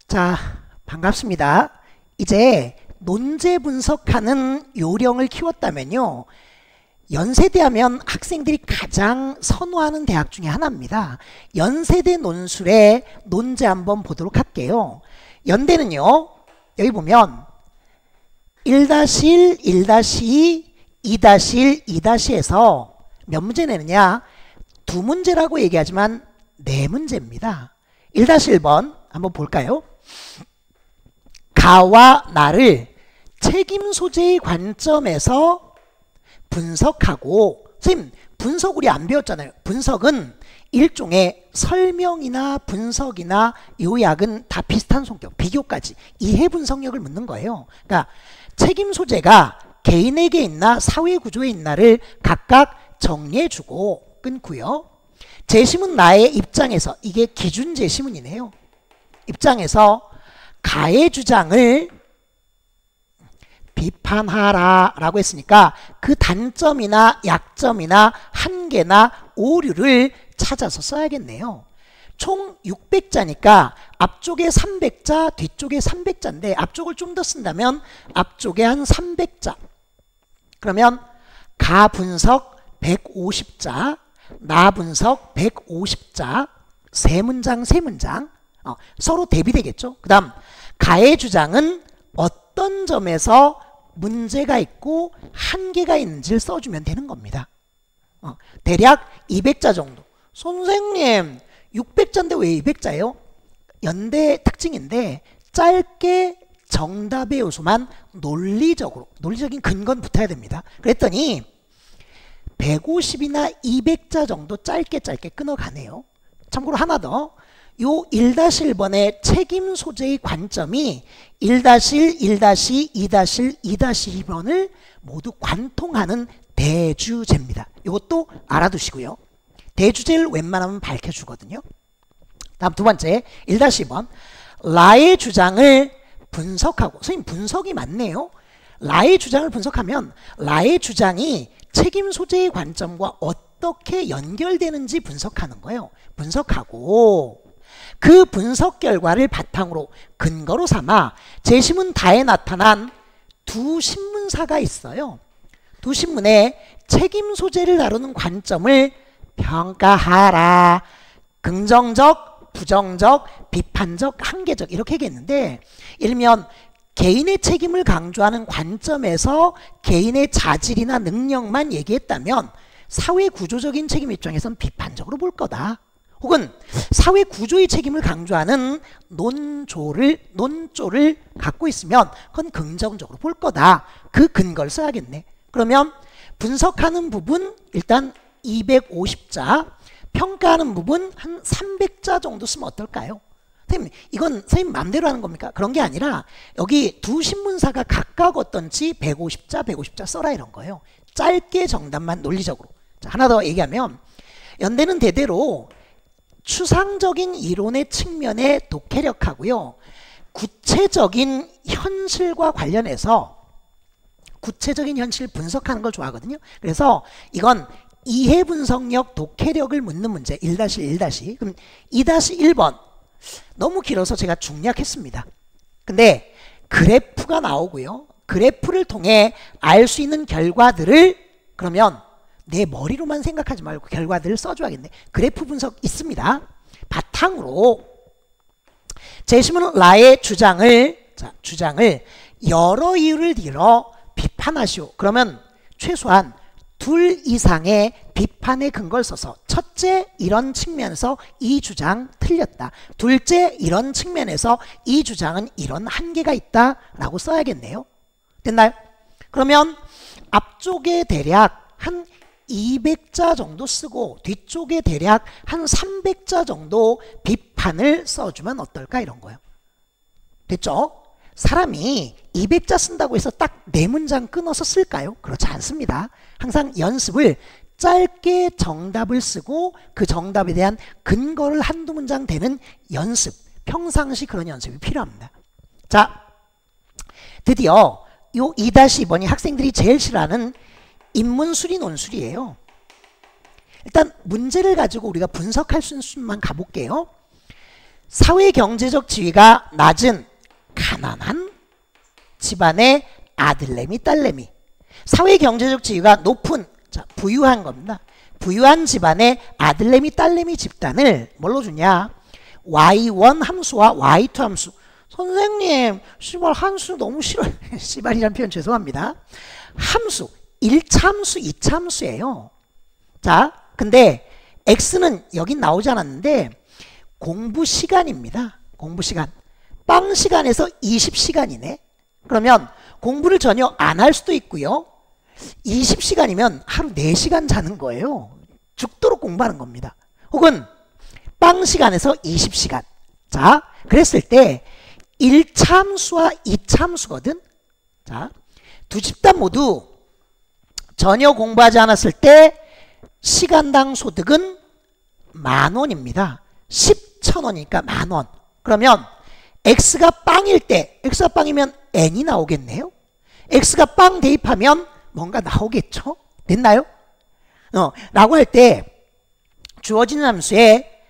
자, 반갑습니다. 이제 논제 분석하는 요령을 키웠다면요. 연세대 하면 학생들이 가장 선호하는 대학 중에 하나입니다. 연세대 논술의 논제 한번 보도록 할게요. 연대는요. 여기 보면 1-1, 1-2, 2-1, 2-에서 몇 문제 내느냐? 두 문제라고 얘기하지만 네 문제입니다. 1-1번 한번 볼까요? 가와 나를 책임 소재의 관점에서 분석하고, 선생님 분석 우리 안 배웠잖아요. 분석은 일종의 설명이나 분석이나 요약은 다 비슷한 성격, 비교까지 이해 분석력을 묻는 거예요. 그러니까 책임 소재가 개인에게 있나 사회 구조에 있나를 각각 정리해주고 끊고요. 재심은 나의 입장에서, 이게 기준 재심문이네요. 입장에서 가의 주장을 비판하라 라고 했으니까 그 단점이나 약점이나 한계나 오류를 찾아서 써야겠네요. 총 600자니까 앞쪽에 300자, 뒤쪽에 300자인데 앞쪽을 좀 더 쓴다면 앞쪽에 한 300자. 그러면 가 분석 150자, 나 분석 150자, 세 문장 세 문장. 서로 대비되겠죠. 그 다음 가의 주장은 어떤 점에서 문제가 있고 한계가 있는지를 써주면 되는 겁니다. 대략 200자 정도. 선생님 600자인데 왜 200자예요? 연대 특징인데 짧게 정답의 요소만 논리적인 근거는 붙어야 됩니다. 그랬더니 150이나 200자 정도 짧게 끊어가네요. 참고로 하나 더. 요 1-1번의 책임 소재의 관점이 1-1, 1-2, 2-1, 2-2번을 모두 관통하는 대주제입니다. 이것도 알아두시고요. 대주제를 웬만하면 밝혀주거든요. 다음 두 번째 1-2번 라의 주장을 분석하고, 선생님 분석이 맞네요. 라의 주장을 분석하면 라의 주장이 책임 소재의 관점과 어떻게 연결되는지 분석하는 거예요. 분석하고 그 분석 결과를 바탕으로 근거로 삼아 재심문 다에 나타난 두 신문사가 있어요. 두 신문의 책임 소재를 다루는 관점을 평가하라. 긍정적, 부정적, 비판적, 한계적 이렇게 얘기했는데, 일면 개인의 책임을 강조하는 관점에서 개인의 자질이나 능력만 얘기했다면 사회 구조적인 책임 입장에선 비판적으로 볼 거다. 혹은 사회 구조의 책임을 강조하는 논조를 갖고 있으면 그건 긍정적으로 볼 거다. 그 근거를 써야겠네. 그러면 분석하는 부분 일단 250자, 평가하는 부분 한 300자 정도 쓰면 어떨까요? 선생님 이건 선생님 마음대로 하는 겁니까? 그런 게 아니라 여기 두 신문사가 각각 어떤지 150자 써라 이런 거예요. 짧게 정답만 논리적으로. 자, 하나 더 얘기하면 연대는 대대로 추상적인 이론의 측면에 독해력하고요. 구체적인 현실과 관련해서 구체적인 현실 분석하는 걸 좋아하거든요. 그래서 이건 이해 분석력, 독해력을 묻는 문제 1-1, 1-. 그럼 2-1번 너무 길어서 제가 중략했습니다. 근데 그래프가 나오고요. 그래프를 통해 알 수 있는 결과들을 그러면 내 머리로만 생각하지 말고 결과들을 써줘야겠네. 그래프 분석 있습니다. 바탕으로 재심은 라의 주장을 여러 이유를 들어 비판하시오. 그러면 최소한 둘 이상의 비판의 근거를 써서 첫째 이런 측면에서 이 주장 틀렸다. 둘째 이런 측면에서 이 주장은 이런 한계가 있다 라고 써야겠네요. 됐나요? 그러면 앞쪽에 대략 한 200자 정도 쓰고 뒤쪽에 대략 한 300자 정도 비판을 써주면 어떨까 이런 거예요. 됐죠? 사람이 200자 쓴다고 해서 딱 4문장 끊어서 쓸까요? 그렇지 않습니다. 항상 연습을 짧게 정답을 쓰고 그 정답에 대한 근거를 한두 문장 되는 연습, 평상시 그런 연습이 필요합니다. 자, 드디어 요 2-2번이 학생들이 제일 싫어하는 인문수리 논술이에요. 일단 문제를 가지고 우리가 분석할 수만 가볼게요. 사회 경제적 지위가 낮은 가난한 집안의 아들내미 딸내미, 사회 경제적 지위가 높은 자, 부유한 겁니다. 부유한 집안의 아들내미 딸내미 집단을 뭘로 주냐? y1 함수와 y2 함수. 선생님 씨발 함수 너무 싫어요. 씨발이란 표현 죄송합니다. 함수 1차 함수 2차 함수예요. 자 근데 x는 여긴 나오지 않았는데 공부 시간입니다. 공부 시간 빵 시간에서 20시간이네. 그러면 공부를 전혀 안 할 수도 있고요. 20시간이면 하루 4시간 자는 거예요. 죽도록 공부하는 겁니다. 혹은 빵 시간에서 20시간. 자, 그랬을 때 1차 함수와 2차 함수거든. 자, 두 집단 모두 전혀 공부하지 않았을 때 시간당 소득은 10,000원입니다. 10,000원이니까 10,000원. 그러면 x가 빵일 때, x가 빵이면 n이 나오겠네요. x가 빵 대입하면 뭔가 나오겠죠? 됐나요? 라고 할 때 주어지는 함수에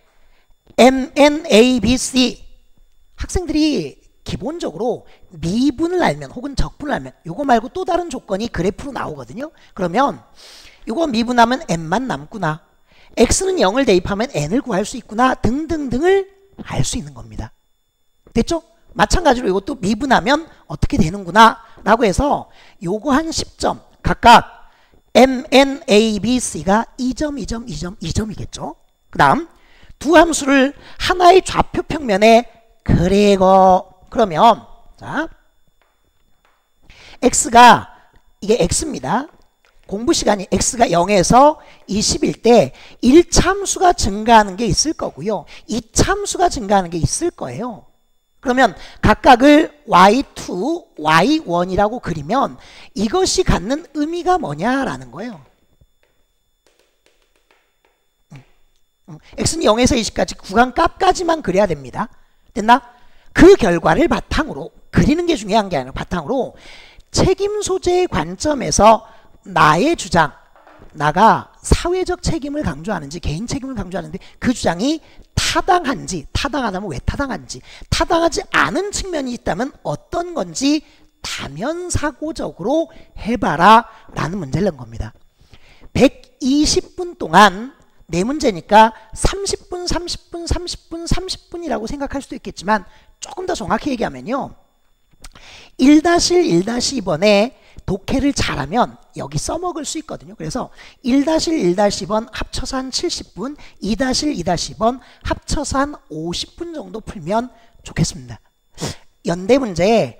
m, n, a, b, c 학생들이 기본적으로 미분을 알면 혹은 적분을 알면 요거 말고 또 다른 조건이 그래프로 나오거든요. 그러면 요거 미분하면 n만 남구나, x는 0을 대입하면 n을 구할 수 있구나 등등등을 알 수 있는 겁니다. 됐죠? 마찬가지로 이것도 미분하면 어떻게 되는구나 라고 해서 요거 한 10점 각각 m, n, a, b, c가 2점, 2점, 2점, 2점이겠죠. 그 다음 두 함수를 하나의 좌표 평면에 그리고 그러면 자 x가 이게 x입니다. 공부 시간이 x가 0에서 20일 때 1차 함수가 증가하는 게 있을 거고요. 2차 함수가 증가하는 게 있을 거예요. 그러면 각각을 y2, y1이라고 그리면 이것이 갖는 의미가 뭐냐라는 거예요. x는 0에서 20까지 구간 값까지만 그려야 됩니다. 됐나? 그 결과를 바탕으로 그리는 게 중요한 게 아니라 바탕으로 책임 소재의 관점에서 나의 주장, 나가 사회적 책임을 강조하는지 개인 책임을 강조하는데 그 주장이 타당한지, 타당하다면 왜 타당한지, 타당하지 않은 측면이 있다면 어떤 건지 다면사고적으로 해봐라 라는 문제를 낸 겁니다. 120분 동안 네 문제니까 30분, 30분, 30분, 30분이라고 생각할 수도 있겠지만 조금 더 정확히 얘기하면요. 1-1, 1-2번에 독해를 잘하면 여기 써먹을 수 있거든요. 그래서 1-1, 1-2번 합쳐서 한 70분, 2-1, 2-2번 합쳐서 한 50분 정도 풀면 좋겠습니다. 연대 문제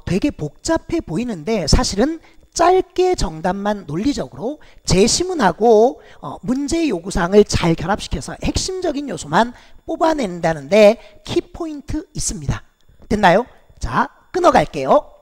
되게 복잡해 보이는데 사실은 짧게 정답만 논리적으로 제시문하고 문제의 요구사항을 잘 결합시켜서 핵심적인 요소만 뽑아낸다는데 키포인트 있습니다. 됐나요? 자, 끊어갈게요.